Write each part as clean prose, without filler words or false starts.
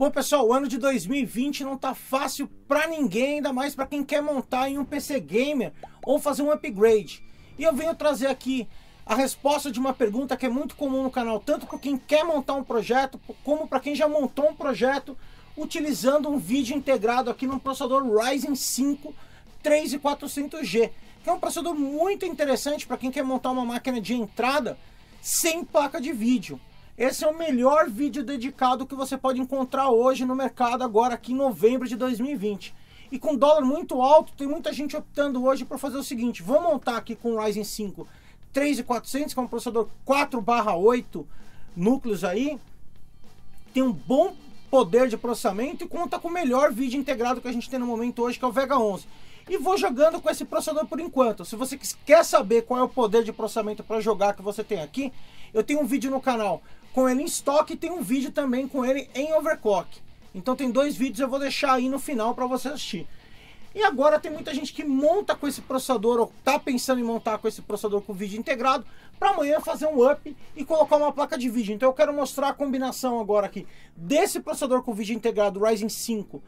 Bom, pessoal, o ano de 2020 não tá fácil pra ninguém, ainda mais pra quem quer montar em um PC gamer ou fazer um upgrade. E eu venho trazer aqui a resposta de uma pergunta que é muito comum no canal, tanto para quem quer montar um projeto, como para quem já montou um projeto utilizando um vídeo integrado aqui num processador Ryzen 5 3400G, que é um processador muito interessante para quem quer montar uma máquina de entrada sem placa de vídeo. Esse é o melhor vídeo dedicado que você pode encontrar hoje no mercado, agora aqui em novembro de 2020. E com dólar muito alto, tem muita gente optando hoje por fazer o seguinte: vou montar aqui com o Ryzen 5 3400, que é um processador 4/8 núcleos aí, tem um bom poder de processamento e conta com o melhor vídeo integrado que a gente tem no momento hoje, que é o Vega 11. E vou jogando com esse processador por enquanto. Se você quer saber qual é o poder de processamento para jogar que você tem aqui, eu tenho um vídeo no canal com ele em estoque e tem um vídeo também com ele em overclock. Então tem dois vídeos, eu vou deixar aí no final para você assistir. E agora tem muita gente que monta com esse processador, ou tá pensando em montar com esse processador com vídeo integrado, para amanhã fazer um up e colocar uma placa de vídeo. Então eu quero mostrar a combinação agora aqui desse processador com vídeo integrado Ryzen 5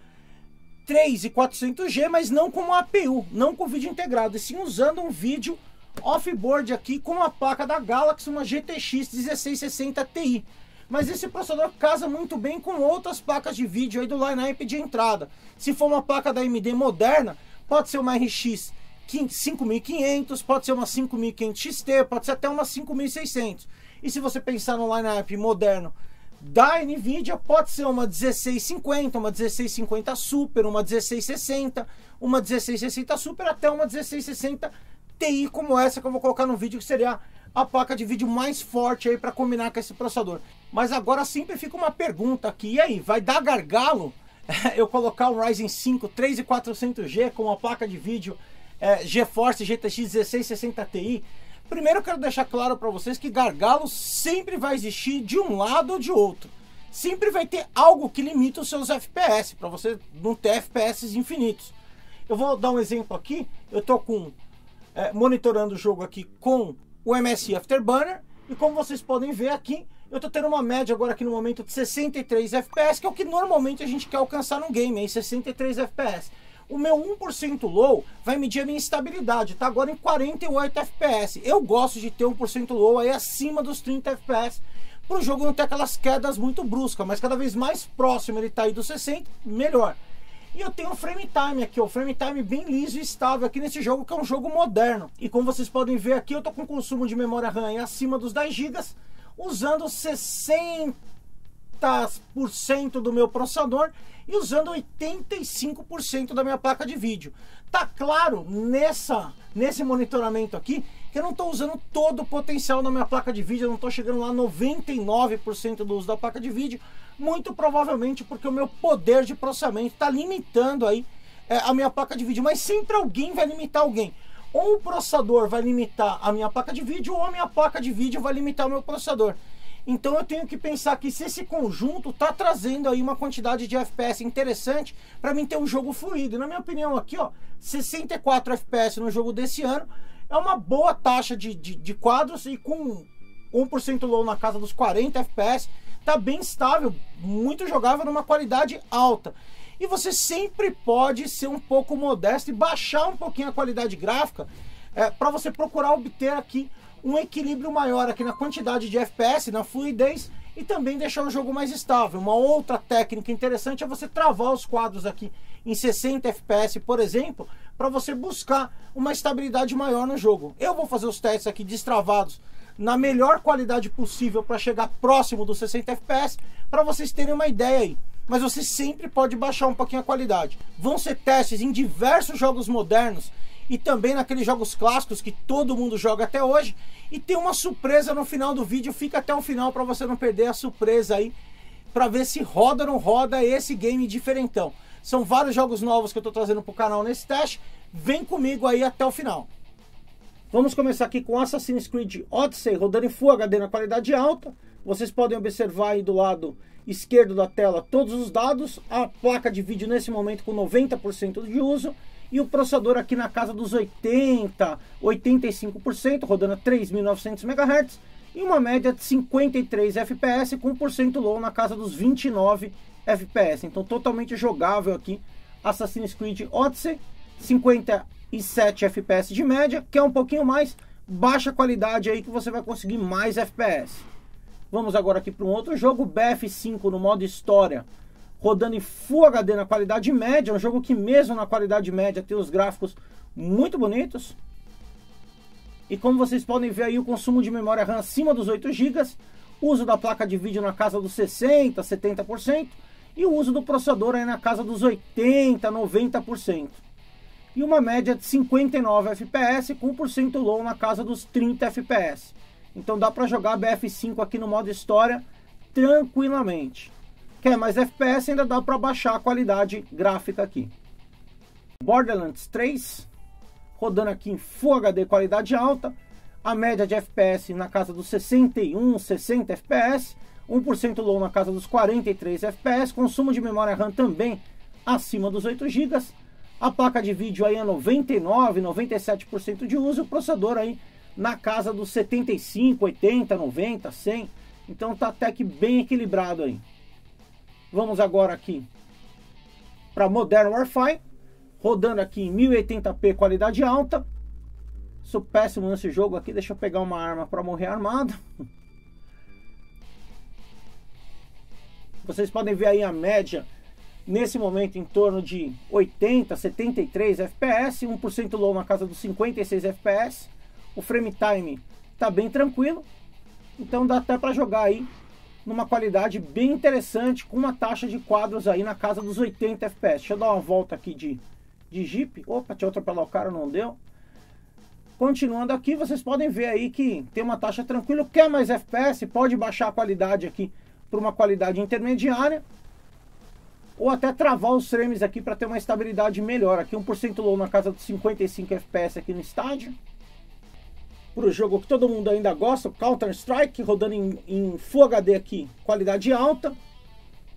3400G, mas não com uma APU, não com vídeo integrado, e sim usando um vídeo off-board aqui com a placa da Galaxy, uma GTX 1660 Ti. Mas esse processador casa muito bem com outras placas de vídeo aí do line-up de entrada. Se for uma placa da AMD moderna, pode ser uma RX 5500, pode ser uma 5500 XT, pode ser até uma 5600. E se você pensar no line-up moderno da NVIDIA, pode ser uma 1650, uma 1650 Super, uma 1660, uma 1660 Super, até uma 1660 Ti, como essa que eu vou colocar no vídeo, que seria a placa de vídeo mais forte aí para combinar com esse processador. Mas agora sempre fica uma pergunta aqui: e aí, vai dar gargalo eu colocar o Ryzen 5 3400G com uma placa de vídeo GeForce GTX 1660 Ti? Primeiro eu quero deixar claro para vocês que gargalo sempre vai existir de um lado ou de outro. Sempre vai ter algo que limita os seus FPS, para você não ter FPS infinitos. Eu vou dar um exemplo aqui. Eu tô monitorando o jogo aqui com o MSI Afterburner, e como vocês podem ver aqui, eu tô tendo uma média agora aqui no momento de 63 FPS, que é o que normalmente a gente quer alcançar no game, aí 63 FPS. O meu 1% low vai medir a minha estabilidade, tá agora em 48 FPS. Eu gosto de ter 1% low aí acima dos 30 FPS, para o jogo não ter aquelas quedas muito bruscas, mas cada vez mais próximo ele tá aí dos 60, melhor. E eu tenho o frame time aqui, o frame time bem liso e estável aqui nesse jogo, que é um jogo moderno. E como vocês podem ver aqui, eu tô com consumo de memória RAM aí acima dos 10 GB, usando 60% do meu processador e usando 85% da minha placa de vídeo. Tá claro nesse monitoramento aqui que eu não estou usando todo o potencial da minha placa de vídeo, eu não estou chegando lá 99% do uso da placa de vídeo, muito provavelmente porque o meu poder de processamento está limitando aí a minha placa de vídeo. Mas sempre alguém vai limitar alguém. Ou o processador vai limitar a minha placa de vídeo, ou a minha placa de vídeo vai limitar o meu processador. Então eu tenho que pensar que se esse conjunto está trazendo aí uma quantidade de FPS interessante para mim ter um jogo fluido. E na minha opinião aqui, ó, 64 FPS no jogo desse ano é uma boa taxa de quadros, e com 1% low na casa dos 40 FPS, tá bem estável, muito jogável numa qualidade alta. E você sempre pode ser um pouco modesto e baixar um pouquinho a qualidade gráfica para você procurar obter aqui um equilíbrio maior aqui na quantidade de FPS, na fluidez, e também deixar o jogo mais estável. Uma outra técnica interessante é você travar os quadros aqui em 60 FPS, por exemplo, para você buscar uma estabilidade maior no jogo. Eu vou fazer os testes aqui destravados na melhor qualidade possível para chegar próximo dos 60 FPS, para vocês terem uma ideia aí. Mas você sempre pode baixar um pouquinho a qualidade. Vão ser testes em diversos jogos modernos e também naqueles jogos clássicos que todo mundo joga até hoje, e tem uma surpresa no final do vídeo. Fica até o final para você não perder a surpresa aí, para ver se roda ou não roda esse game diferentão. São vários jogos novos que eu estou trazendo para o canal nesse teste. Vem comigo aí até o final. Vamos começar aqui com Assassin's Creed Odyssey rodando em Full HD na qualidade alta. Vocês podem observar aí do lado esquerdo da tela todos os dados, a placa de vídeo nesse momento com 90% de uso, e o processador aqui na casa dos 85%, rodando a 3.900 MHz, e uma média de 53 FPS com 1% low na casa dos 29 FPS. Então totalmente jogável aqui Assassin's Creed Odyssey, 57 FPS de média, que é um pouquinho mais baixa qualidade aí que você vai conseguir mais FPS. Vamos agora aqui para um outro jogo, BF5 no modo história, rodando em Full HD na qualidade média, um jogo que mesmo na qualidade média tem os gráficos muito bonitos. E como vocês podem ver aí, o consumo de memória RAM acima dos 8 GB, uso da placa de vídeo na casa dos 60%, 70%, e o uso do processador aí na casa dos 80%, 90%. E uma média de 59 FPS com 1% low na casa dos 30 FPS. Então dá para jogar BF5 aqui no modo história tranquilamente. Quer mais FPS, ainda dá para baixar a qualidade gráfica aqui. Borderlands 3, rodando aqui em Full HD qualidade alta, a média de FPS na casa dos 61, 60 FPS, 1% low na casa dos 43 FPS, consumo de memória RAM também acima dos 8 GB, a placa de vídeo aí é 99, 97% de uso, o processador aí na casa dos 75, 80, 90, 100, então tá até que bem equilibrado aí. Vamos agora aqui para Modern Warfare, rodando aqui em 1080p qualidade alta. Sou péssimo nesse jogo aqui, deixa eu pegar uma arma para morrer armado. Vocês podem ver aí a média nesse momento em torno de 80, 73 FPS, 1% low na casa dos 56 FPS. O frame time tá bem tranquilo, então dá até para jogar aí numa qualidade bem interessante, com uma taxa de quadros aí na casa dos 80 FPS. Deixa eu dar uma volta aqui de Jeep. Opa, tinha atropelar o cara, não deu. Continuando aqui, vocês podem ver aí que tem uma taxa tranquila. Quer mais FPS, pode baixar a qualidade aqui para uma qualidade intermediária, ou até travar os frames aqui para ter uma estabilidade melhor. Aqui 1% low na casa dos 55 FPS aqui no estádio. Para o jogo que todo mundo ainda gosta, o Counter-Strike, rodando em Full HD aqui, qualidade alta,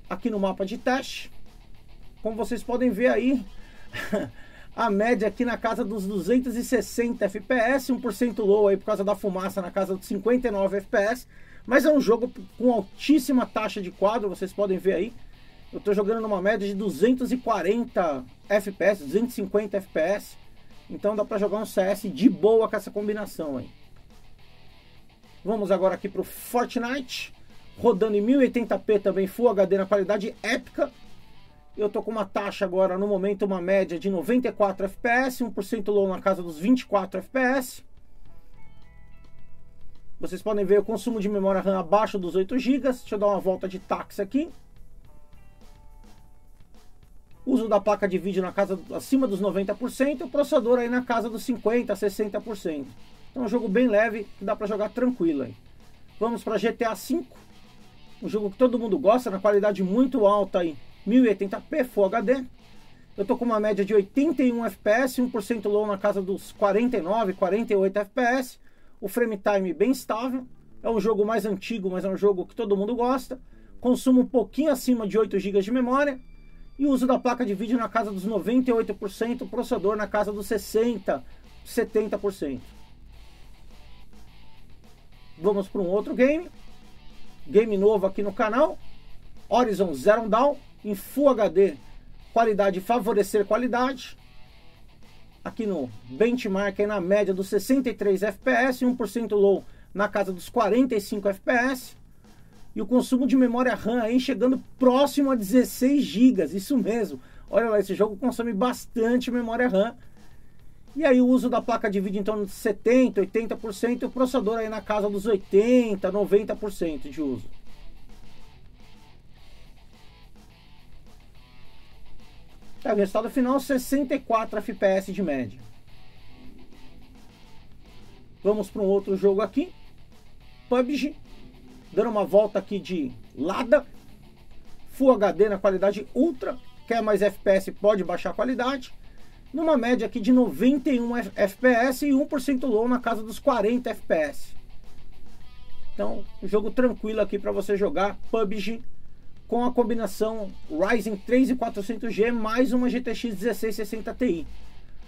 aqui no mapa de teste. Como vocês podem ver aí, a média aqui na casa dos 260 FPS, 1% low aí por causa da fumaça na casa dos 59 FPS, mas é um jogo com altíssima taxa de quadro, vocês podem ver aí. Eu estou jogando numa média de 240 FPS, 250 FPS, então dá para jogar um CS de boa com essa combinação aí. Vamos agora aqui para o Fortnite, rodando em 1080p também, Full HD na qualidade épica. Eu tô com uma taxa agora, no momento, uma média de 94 FPS, 1% low na casa dos 24 FPS. Vocês podem ver o consumo de memória RAM abaixo dos 8 GB. Deixa eu dar uma volta de táxi aqui. Uso da placa de vídeo na casa acima dos 90%, o processador aí na casa dos 50, 60%. Então é um jogo bem leve, que dá para jogar tranquilo aí. Vamos para GTA V, um jogo que todo mundo gosta, na qualidade muito alta aí, 1080p Full HD. Eu tô com uma média de 81 FPS, 1% low na casa dos 49, 48 FPS. O frame time bem estável. É um jogo mais antigo, mas é um jogo que todo mundo gosta. Consumo um pouquinho acima de 8 GB de memória. E uso da placa de vídeo na casa dos 98%, o processador na casa dos 60, 70%. Vamos para um outro game. Game novo aqui no canal. Horizon Zero Dawn em Full HD. Qualidade favorecer qualidade. Aqui no benchmark aí na média dos 63 FPS, 1% low na casa dos 45 FPS. E o consumo de memória RAM aí chegando próximo a 16 GB, isso mesmo. Olha lá, esse jogo consome bastante memória RAM. E aí o uso da placa de vídeo em torno de 70, 80%, e o processador aí na casa dos 80, 90% de uso. Tá, o resultado final, 64 FPS de média. Vamos para um outro jogo aqui. PUBG. Dando uma volta aqui de Lada. Full HD na qualidade ultra. Quer mais FPS, pode baixar a qualidade. Numa média aqui de 91 FPS e 1% low na casa dos 40 FPS. Então, jogo tranquilo aqui para você jogar PUBG com a combinação Ryzen 3400G mais uma GTX 1660 Ti.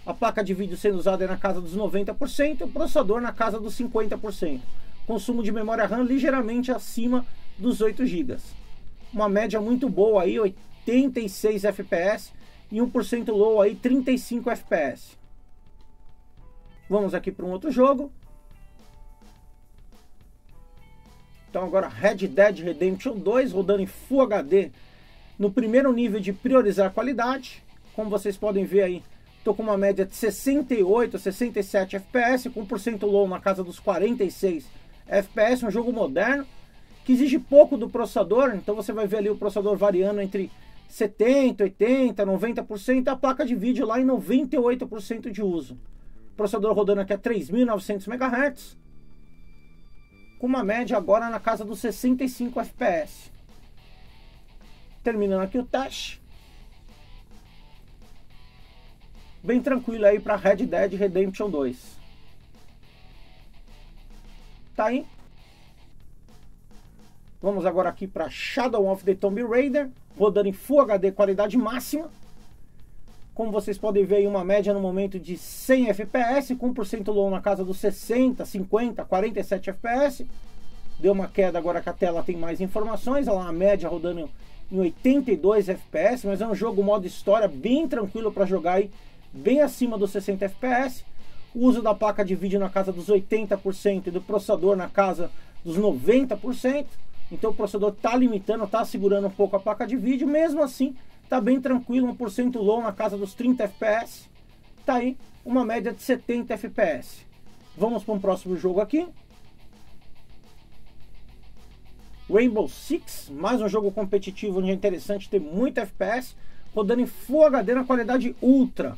A placa de vídeo sendo usada é na casa dos 90%, o processador na casa dos 50%. Consumo de memória RAM ligeiramente acima dos 8 GB. uma média muito boa aí, 86 FPS e 1% low aí, 35 FPS. Vamos aqui para um outro jogo. Então agora Red Dead Redemption 2, rodando em Full HD, no primeiro nível de priorizar qualidade. Como vocês podem ver aí, estou com uma média de 68, 67 FPS, com 1% low na casa dos 46 FPS, um jogo moderno, que exige pouco do processador, então você vai ver ali o processador variando entre 70, 80, 90%, a placa de vídeo lá em 98% de uso. O processador rodando aqui a 3.900 MHz, com uma média agora na casa dos 65 FPS. Terminando aqui o teste. Bem tranquilo aí para Red Dead Redemption 2. Tá aí. Vamos agora aqui para Shadow of the Tomb Raider, rodando em Full HD qualidade máxima. Como vocês podem ver aí, uma média no momento de 100 FPS, com 1% low na casa dos 60, 50, 47 FPS. Deu uma queda agora que a tela tem mais informações, olha lá, a média rodando em 82 FPS, mas é um jogo modo história bem tranquilo para jogar aí, bem acima dos 60 FPS. O uso da placa de vídeo na casa dos 80% e do processador na casa dos 90%. Então o processador está limitando, está segurando um pouco a placa de vídeo. Mesmo assim, está bem tranquilo, 1% low na casa dos 30 FPS. Está aí uma média de 70 FPS. Vamos para um próximo jogo aqui. Rainbow Six, mais um jogo competitivo onde é interessante ter muito FPS, rodando em Full HD na qualidade Ultra.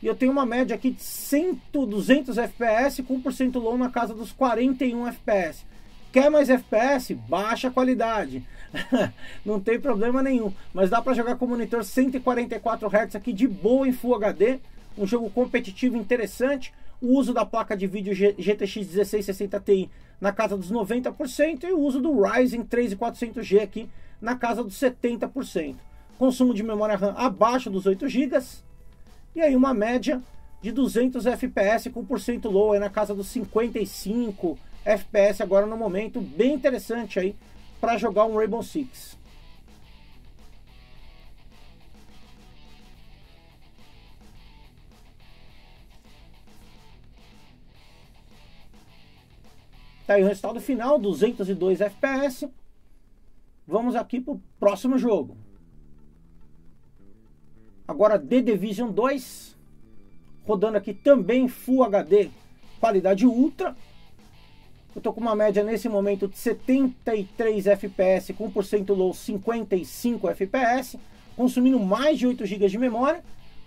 E eu tenho uma média aqui de 200 FPS com 1% low na casa dos 41 FPS. Quer mais FPS? Baixa a qualidade. Não tem problema nenhum. Mas dá para jogar com monitor 144 Hz aqui de boa em Full HD. Um jogo competitivo interessante. O uso da placa de vídeo GTX 1660 Ti na casa dos 90%. E o uso do Ryzen 3400G aqui na casa dos 70%. Consumo de memória RAM abaixo dos 8 GB. E aí uma média de 200 FPS com 1% low aí na casa dos 55 FPS agora no momento. Bem interessante aí para jogar um Rainbow Six. Tá aí o resultado final, 202 FPS. Vamos aqui para o próximo jogo. Agora The Division 2, rodando aqui também Full HD, qualidade Ultra. Eu tô com uma média nesse momento de 73 FPS, com 1% low, 55 FPS, consumindo mais de 8 GB de memória.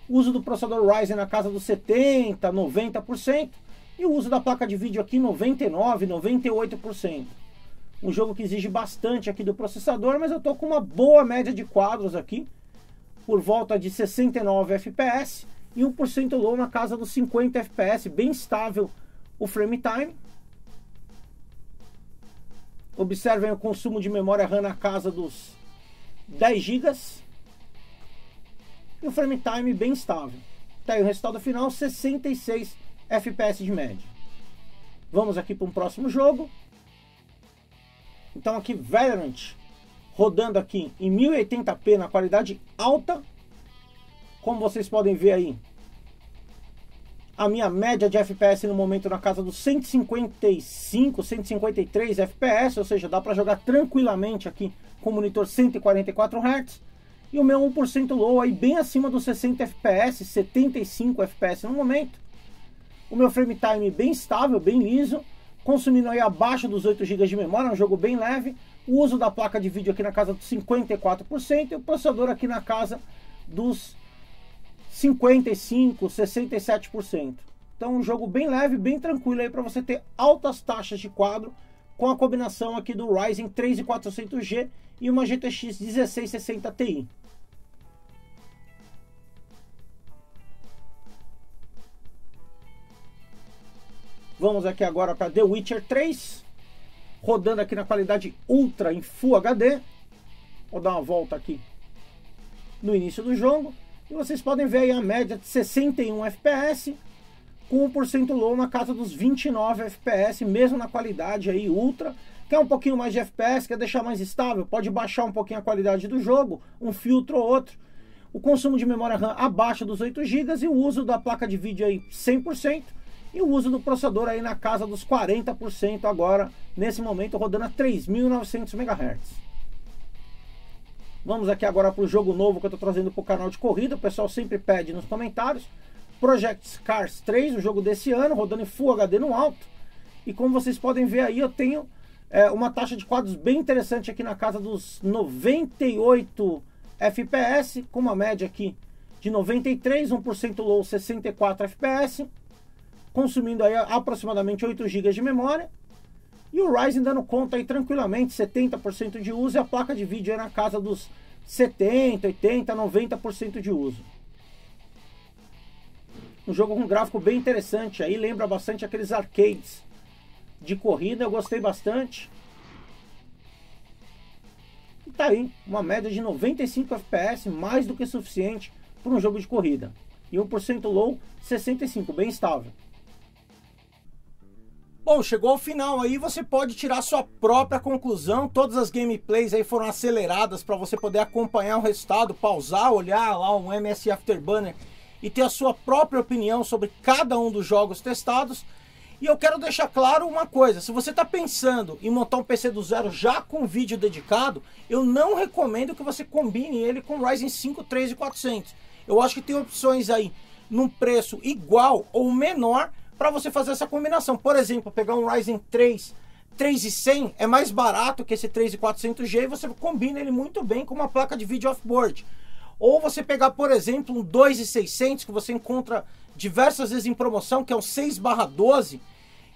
Uso do processador Ryzen na casa dos 70, 90%. E o uso da placa de vídeo aqui 99, 98%. Um jogo que exige bastante aqui do processador, mas eu tô com uma boa média de quadros aqui, por volta de 69 FPS e 1% low na casa dos 50 FPS, bem estável o frame time. Observem o consumo de memória RAM na casa dos 10 GB e o frame time bem estável. Tá aí o resultado final, 66 FPS de média. Vamos aqui para um próximo jogo. Então aqui Valorant, rodando aqui em 1080p na qualidade alta. Como vocês podem ver aí, a minha média de FPS no momento na casa dos 155, 153 FPS, ou seja, dá para jogar tranquilamente aqui com monitor 144 Hz. E o meu 1% low aí bem acima dos 60 FPS, 75 FPS no momento. O meu frame time bem estável, bem liso, consumindo aí abaixo dos 8 GB de memória, um jogo bem leve. O uso da placa de vídeo aqui na casa dos 54% e o processador aqui na casa dos 55, 67%. Então um jogo bem leve, bem tranquilo aí para você ter altas taxas de quadro com a combinação aqui do Ryzen 3400G e uma GTX 1660 Ti. Vamos aqui agora para The Witcher 3, rodando aqui na qualidade Ultra em Full HD. Vou dar uma volta aqui no início do jogo. E vocês podem ver aí a média de 61 FPS, com 1% low na casa dos 29 FPS, mesmo na qualidade aí Ultra. Quer um pouquinho mais de FPS, quer deixar mais estável, pode baixar um pouquinho a qualidade do jogo, um filtro ou outro. O consumo de memória RAM abaixo dos 8 GB e o uso da placa de vídeo aí 100%. E o uso do processador aí na casa dos 40% agora, nesse momento, rodando a 3.900 MHz. Vamos aqui agora para o jogo novo que eu estou trazendo para o canal de corrida. O pessoal sempre pede nos comentários. Project Cars 3, o jogo desse ano, rodando em Full HD no alto. E como vocês podem ver aí, eu tenho uma taxa de quadros bem interessante aqui na casa dos 98 FPS, com uma média aqui de 93, 1% low, 64 FPS. Consumindo aí aproximadamente 8 GB de memória. E o Ryzen dando conta aí tranquilamente, 70% de uso, e a placa de vídeo aí na casa dos 70, 80, 90% de uso. Um jogo com um gráfico bem interessante, aí lembra bastante aqueles arcades de corrida, eu gostei bastante. E tá aí, uma média de 95 FPS, mais do que suficiente para um jogo de corrida. E 1% low, 65, bem estável. Bom, chegou ao final aí, você pode tirar sua própria conclusão. Todas as gameplays aí foram aceleradas para você poder acompanhar o resultado, pausar, olhar lá o MSI Afterburner e ter a sua própria opinião sobre cada um dos jogos testados. E eu quero deixar claro uma coisa, se você está pensando em montar um PC do zero já com vídeo dedicado, eu não recomendo que você combine ele com o Ryzen 5 3400. Eu acho que tem opções aí num preço igual ou menor para você fazer essa combinação. Por exemplo, pegar um Ryzen 3 3100 é mais barato que esse 3400G e você combina ele muito bem com uma placa de vídeo off-board. Ou você pegar, por exemplo, um 2600 que você encontra diversas vezes em promoção, que é um 6/12,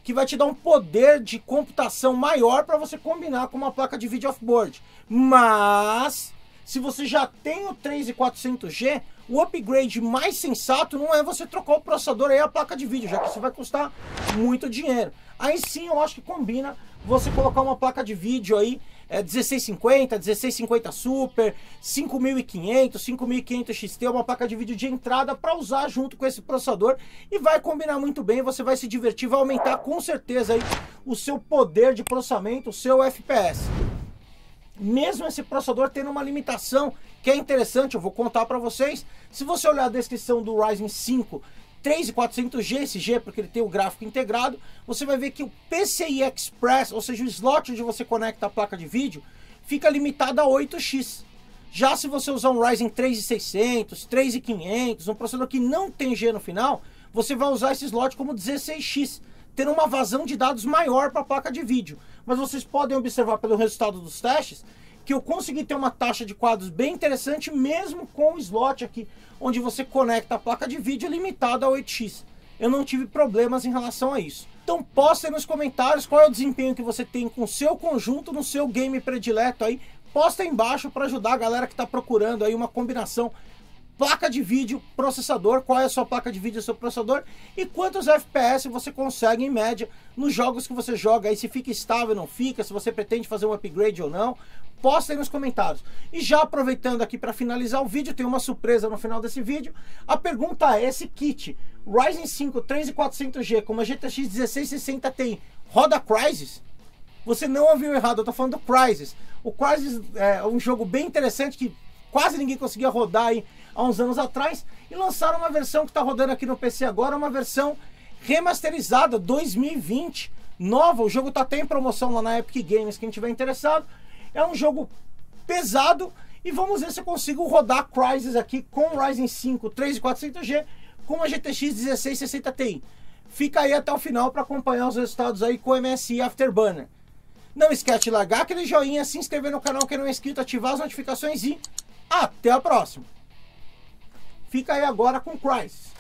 que vai te dar um poder de computação maior para você combinar com uma placa de vídeo off-board. Mas se você já tem o 3400G, o upgrade mais sensato não é você trocar o processador e a placa de vídeo, já que isso vai custar muito dinheiro. Aí sim eu acho que combina você colocar uma placa de vídeo aí 1650, 1650 Super, 5500, 5500 XT, uma placa de vídeo de entrada para usar junto com esse processador e vai combinar muito bem, você vai se divertir, vai aumentar com certeza aí o seu poder de processamento, o seu FPS. Mesmo esse processador tendo uma limitação que é interessante, eu vou contar para vocês. Se você olhar a descrição do Ryzen 5 3400G, esse G porque ele tem o gráfico integrado, você vai ver que o PCI Express, ou seja, o slot onde você conecta a placa de vídeo, fica limitado a 8x. Já se você usar um Ryzen 3600, 3500, um processador que não tem G no final, você vai usar esse slot como 16x, tendo uma vazão de dados maior para a placa de vídeo. Mas vocês podem observar pelo resultado dos testes que eu consegui ter uma taxa de quadros bem interessante, mesmo com o slot aqui, onde você conecta a placa de vídeo limitada a 8x. Eu não tive problemas em relação a isso. Então posta aí nos comentários qual é o desempenho que você tem com o seu conjunto, no seu game predileto aí. Posta aí embaixo para ajudar a galera que está procurando aí uma combinação placa de vídeo, processador, qual é a sua placa de vídeo e seu processador e quantos FPS você consegue em média nos jogos que você joga aí, se fica estável ou não fica, se você pretende fazer um upgrade ou não. Posta aí nos comentários. E já aproveitando aqui para finalizar o vídeo, tem uma surpresa no final desse vídeo. A pergunta é, esse kit Ryzen 5 3400G com uma GTX 1660 Ti roda Crysis? Você não ouviu errado, eu tô falando do Crysis. O Crysis é um jogo bem interessante que quase ninguém conseguia rodar aí há uns anos atrás, e lançaram uma versão que está rodando aqui no PC agora, uma versão remasterizada 2020, nova. O jogo está até em promoção lá na Epic Games, quem tiver interessado. É um jogo pesado e vamos ver se eu consigo rodar Crysis aqui com o Ryzen 5 3400G com a GTX 1660 Ti. Fica aí até o final para acompanhar os resultados aí com o MSI Afterburner. Não esquece de largar aquele joinha, se inscrever no canal quem não é inscrito, ativar as notificações e até a próxima. Fica aí agora com Crysis.